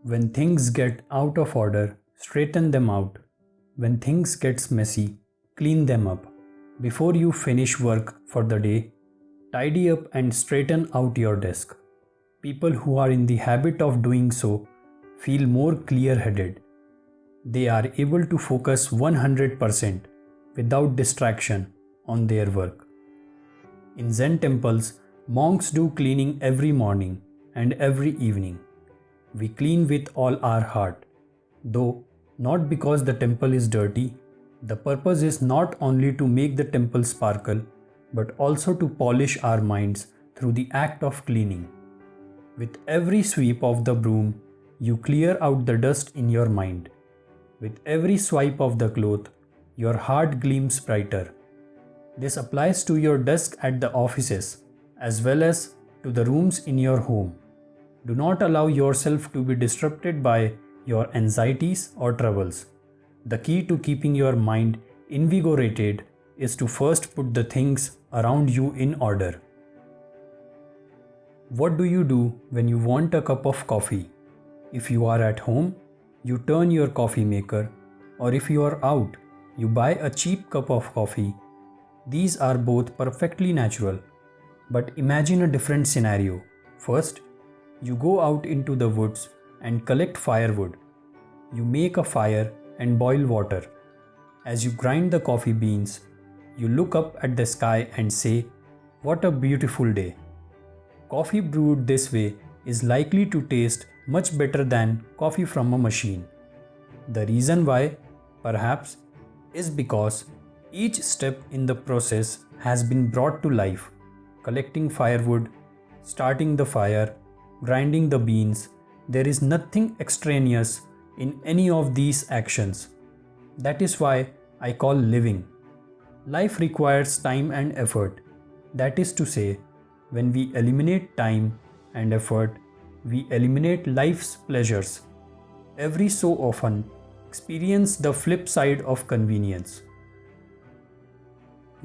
When things get out of order, straighten them out. When things gets messy, clean them up. Before you finish work for the day, tidy up and straighten out your desk. People who are in the habit of doing so feel more clear-headed. They are able to focus 100% without distraction on their work. In Zen temples, monks do cleaning every morning and every evening. We clean with all our heart, though not because the temple is dirty. The purpose is not only to make the temple sparkle, but also to polish our minds through the act of cleaning. With every sweep of the broom, you clear out the dust in your mind. With every swipe of the cloth, your heart gleams brighter. This applies to your desk at the offices, as well as to the rooms in your home. Do not allow yourself to be disrupted by your anxieties or troubles. The key to keeping your mind invigorated is to first put the things around you in order. What do you do when you want a cup of coffee? If you are at home, you turn your coffee maker, or if you are out, you buy a cheap cup of coffee. These are both perfectly natural. But imagine a different scenario. First, you go out into the woods and collect firewood. You make a fire and boil water. As you grind the coffee beans, you look up at the sky and say, "What a beautiful day." Coffee brewed this way is likely to taste much better than coffee from a machine. The reason why, perhaps, is because each step in the process has been brought to life. Collecting firewood, starting the fire, grinding the beans, there is nothing extraneous in any of these actions. That is why I call living. Life requires time and effort. That is to say, when we eliminate time and effort, we eliminate life's pleasures. Every so often, experience the flip side of convenience.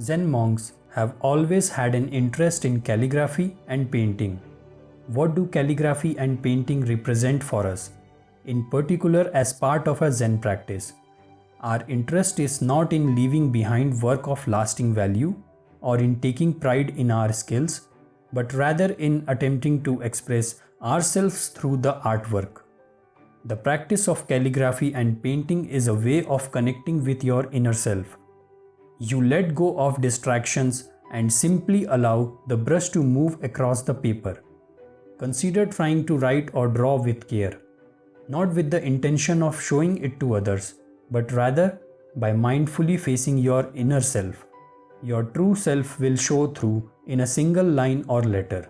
Zen monks have always had an interest in calligraphy and painting. What do calligraphy and painting represent for us, in particular as part of a Zen practice? Our interest is not in leaving behind work of lasting value or in taking pride in our skills, but rather in attempting to express ourselves through the artwork. The practice of calligraphy and painting is a way of connecting with your inner self. You let go of distractions and simply allow the brush to move across the paper. Consider trying to write or draw with care, not with the intention of showing it to others, but rather by mindfully facing your inner self. Your true self will show through in a single line or letter.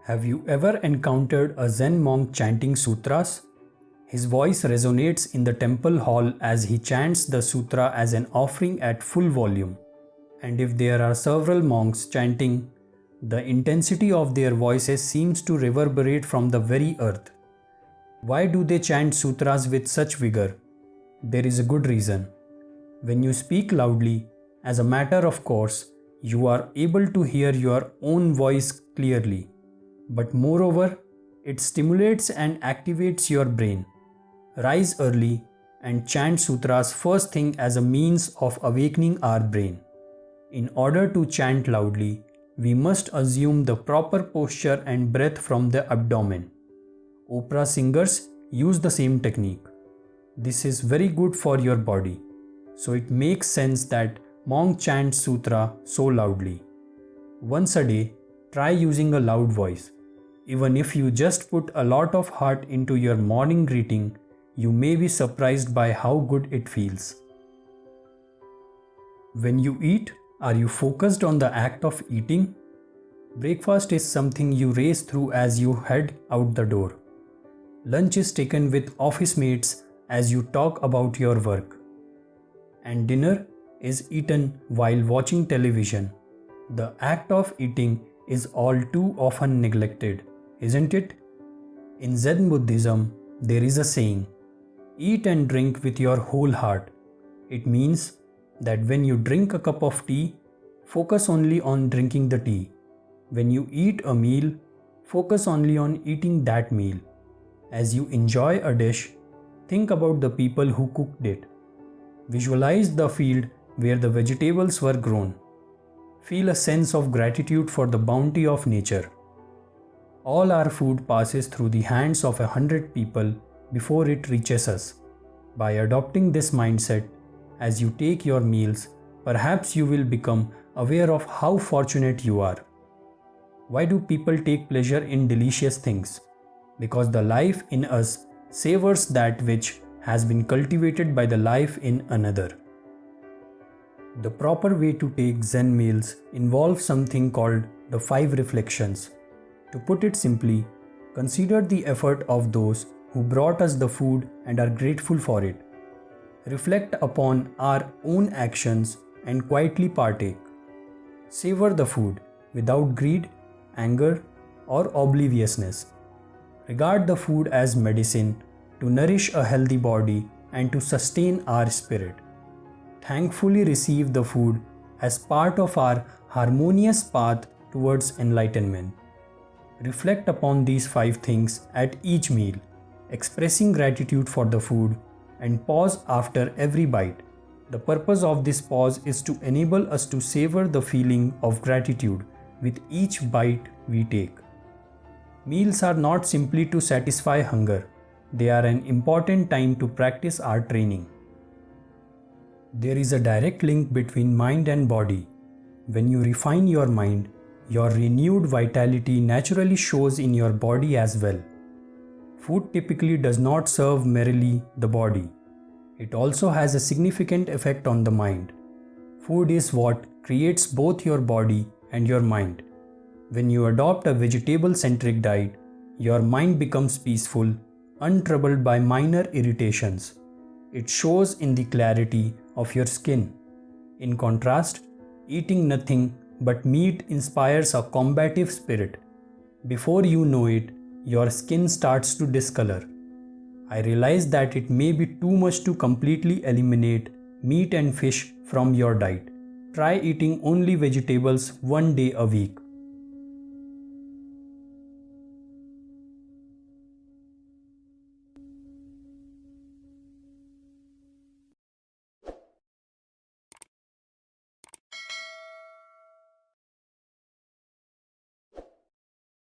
Have you ever encountered a Zen monk chanting sutras? His voice resonates in the temple hall as he chants the sutra as an offering at full volume. And if there are several monks chanting, the intensity of their voices seems to reverberate from the very earth. Why do they chant sutras with such vigor? There is a good reason. When you speak loudly, as a matter of course, you are able to hear your own voice clearly. But moreover, it stimulates and activates your brain. Rise early and chant sutras first thing as a means of awakening our brain. In order to chant loudly, we must assume the proper posture and breath from the abdomen. Opera singers use the same technique. This is very good for your body, so it makes sense that monk chants sutra so loudly. Once a day, try using a loud voice. Even if you just put a lot of heart into your morning greeting, you may be surprised by how good it feels. When you eat, are you focused on the act of eating? Breakfast is something you race through as you head out the door. Lunch is taken with office mates as you talk about your work. And dinner is eaten while watching television. The act of eating is all too often neglected, isn't it? In Zen Buddhism, there is a saying, "Eat and drink with your whole heart." It means that when you drink a cup of tea, focus only on drinking the tea. When you eat a meal, focus only on eating that meal. As you enjoy a dish, think about the people who cooked it. Visualize the field where the vegetables were grown. Feel a sense of gratitude for the bounty of nature. All our food passes through the hands of 100 people before it reaches us. By adopting this mindset, as you take your meals, perhaps you will become aware of how fortunate you are. Why do people take pleasure in delicious things? Because the life in us savors that which has been cultivated by the life in another. The proper way to take Zen meals involves something called the 5 reflections. To put it simply, consider the effort of those who brought us the food and are grateful for it. Reflect upon our own actions and quietly partake. Savor the food without greed, anger, or obliviousness. Regard the food as medicine to nourish a healthy body and to sustain our spirit. Thankfully receive the food as part of our harmonious path towards enlightenment. Reflect upon these 5 things at each meal, expressing gratitude for the food, and pause after every bite. The purpose of this pause is to enable us to savor the feeling of gratitude with each bite we take. Meals are not simply to satisfy hunger, they are an important time to practice our training. There is a direct link between mind and body. When you refine your mind, your renewed vitality naturally shows in your body as well. Food typically does not serve merely the body. It also has a significant effect on the mind. Food is what creates both your body and your mind. When you adopt a vegetable-centric diet, your mind becomes peaceful, untroubled by minor irritations. It shows in the clarity of your skin. In contrast, eating nothing but meat inspires a combative spirit. Before you know it, your skin starts to discolor. I realize that it may be too much to completely eliminate meat and fish from your diet. Try eating only vegetables one day a week.